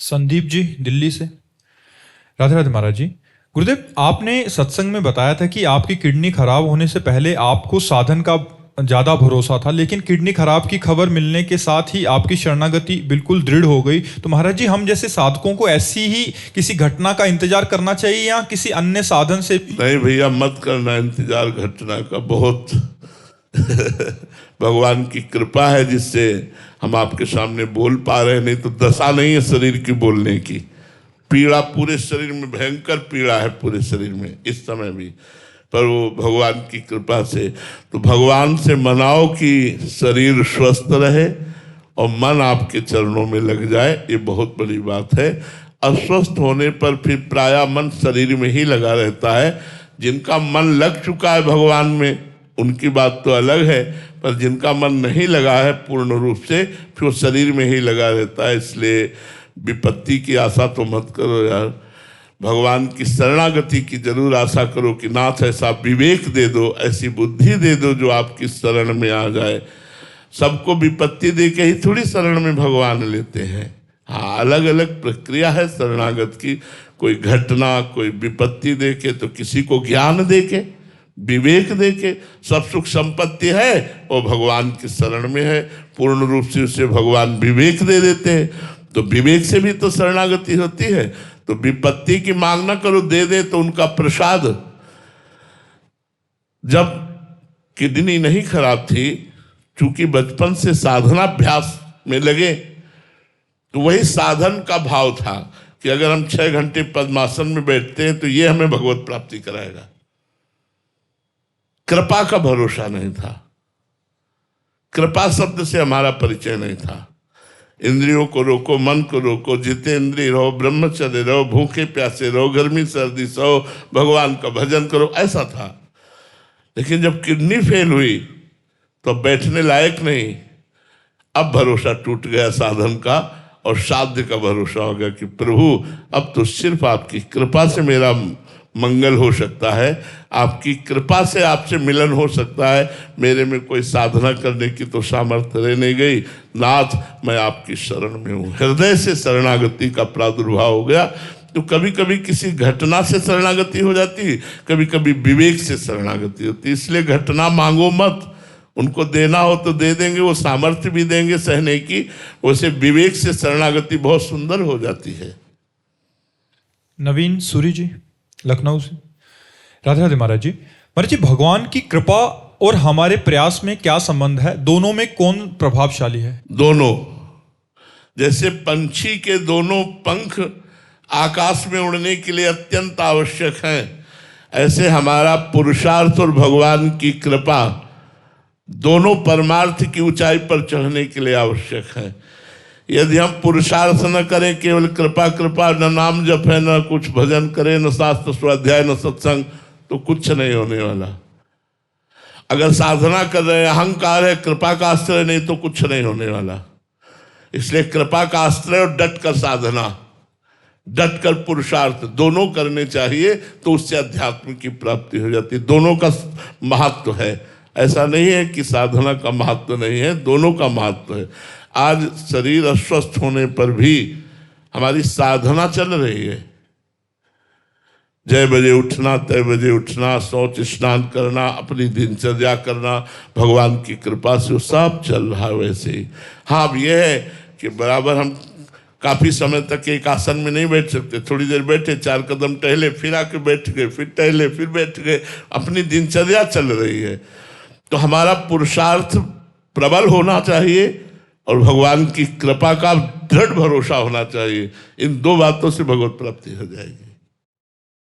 संदीप जी दिल्ली से। राधे राधे महाराज जी। गुरुदेव, आपने सत्संग में बताया था कि आपकी किडनी खराब होने से पहले आपको साधन का ज़्यादा भरोसा था, लेकिन किडनी खराब की खबर मिलने के साथ ही आपकी शरणागति बिल्कुल दृढ़ हो गई। तो महाराज जी, हम जैसे साधकों को ऐसी ही किसी घटना का इंतजार करना चाहिए या किसी अन्य साधन से? नहीं भैया, मत करना इंतजार घटना का। बहुत भगवान की कृपा है जिससे हम आपके सामने बोल पा रहे हैं, नहीं तो दशा नहीं है शरीर की बोलने की। पीड़ा पूरे शरीर में, भयंकर पीड़ा है पूरे शरीर में इस समय भी, पर वो भगवान की कृपा से। तो भगवान से मनाओ कि शरीर स्वस्थ रहे और मन आपके चरणों में लग जाए, ये बहुत बड़ी बात है। अस्वस्थ होने पर फिर प्रायः मन शरीर में ही लगा रहता है। जिनका मन लग चुका है भगवान में उनकी बात तो अलग है, पर जिनका मन नहीं लगा है पूर्ण रूप से, फिर वो शरीर में ही लगा रहता है। इसलिए विपत्ति की आशा तो मत करो यार, भगवान की शरणागति की जरूर आशा करो कि नाथ ऐसा विवेक दे दो, ऐसी बुद्धि दे दो जो आपकी शरण में आ जाए। सबको विपत्ति दे के ही थोड़ी शरण में भगवान लेते हैं। हाँ, अलग अलग प्रक्रिया है शरणागत की। कोई घटना, कोई विपत्ति दे के, तो किसी को ज्ञान दे के, विवेक दे के। सब सुख संपत्ति है वो भगवान की शरण में है, पूर्ण रूप से उसे भगवान विवेक दे देते हैं। तो विवेक से भी तो शरणागति होती है। तो विपत्ति की मांग ना करो, दे दे तो उनका प्रसाद। जब किडनी नहीं खराब थी, चूंकि बचपन से साधनाभ्यास में लगे, तो वही साधन का भाव था कि अगर हम 6 घंटे पद्मासन में बैठते हैं तो ये हमें भगवत प्राप्ति कराएगा। कृपा का भरोसा नहीं था, कृपा शब्द से हमारा परिचय नहीं था। इंद्रियों को रोको, मन को रोको, जितेंद्रिय रहो, ब्रह्मचर्य रहो, भूखे प्यासे रहो, गर्मी सर्दी सहो, भगवान का भजन करो, ऐसा था। लेकिन जब किडनी फेल हुई तो बैठने लायक नहीं। अब भरोसा टूट गया साधन का और साध्य का भरोसा हो गया कि प्रभु अब तो सिर्फ आपकी कृपा से मेरा मंगल हो सकता है, आपकी कृपा से आपसे मिलन हो सकता है। मेरे में कोई साधना करने की तो सामर्थ्य रह नहीं गई। नाथ, मैं आपकी शरण में हूँ। हृदय से शरणागति का प्रादुर्भाव हो गया। तो कभी कभी किसी घटना से शरणागति हो जाती, कभी कभी विवेक से शरणागति होती। इसलिए घटना मांगो मत, उनको देना हो तो दे देंगे, वो सामर्थ्य भी देंगे सहने की। वैसे विवेक से शरणागति बहुत सुंदर हो जाती है। नवीन सूरी जी, लखनऊ से। राधे राधे महाराज जी। महाराज जी, भगवान की कृपा और हमारे प्रयास में क्या संबंध है? दोनों में कौन प्रभावशाली है? दोनों। जैसे पंछी के दोनों पंख आकाश में उड़ने के लिए अत्यंत आवश्यक हैं, ऐसे हमारा पुरुषार्थ और भगवान की कृपा दोनों परमार्थ की ऊंचाई पर चढ़ने के लिए आवश्यक है। यदि हम पुरुषार्थ न करें, केवल कृपा कृपा, न नाम जप है, न कुछ भजन करें, न शास्त्र स्वाध्याय, न सत्संग, तो कुछ नहीं होने वाला। अगर साधना कर रहे हैं, अहंकार है, कृपा का आश्रय नहीं, तो कुछ नहीं होने वाला। इसलिए कृपा का आश्रय और डट कर साधना, डट कर पुरुषार्थ दोनों करने चाहिए, तो उससे अध्यात्म की प्राप्ति हो जाती है। दोनों का महत्व है। ऐसा नहीं है कि साधना का महत्व नहीं है, दोनों का महत्व है। आज शरीर अस्वस्थ होने पर भी हमारी साधना चल रही है। जय बजे उठना, तय बजे उठना, शौच स्नान करना, अपनी दिनचर्या करना, भगवान की कृपा से वो सब चल रहा है वैसे ही। हाँ, अब यह है कि बराबर हम काफ़ी समय तक एक आसन में नहीं बैठ सकते। थोड़ी देर बैठे, 4 कदम टहले, फिर आके बैठ गए, फिर टहले, फिर बैठ गए। अपनी दिनचर्या चल रही है। तो हमारा पुरुषार्थ प्रबल होना चाहिए और भगवान की कृपा का दृढ़ भरोसा होना चाहिए। इन 2 बातों से भगवत प्राप्ति हो जाएगी।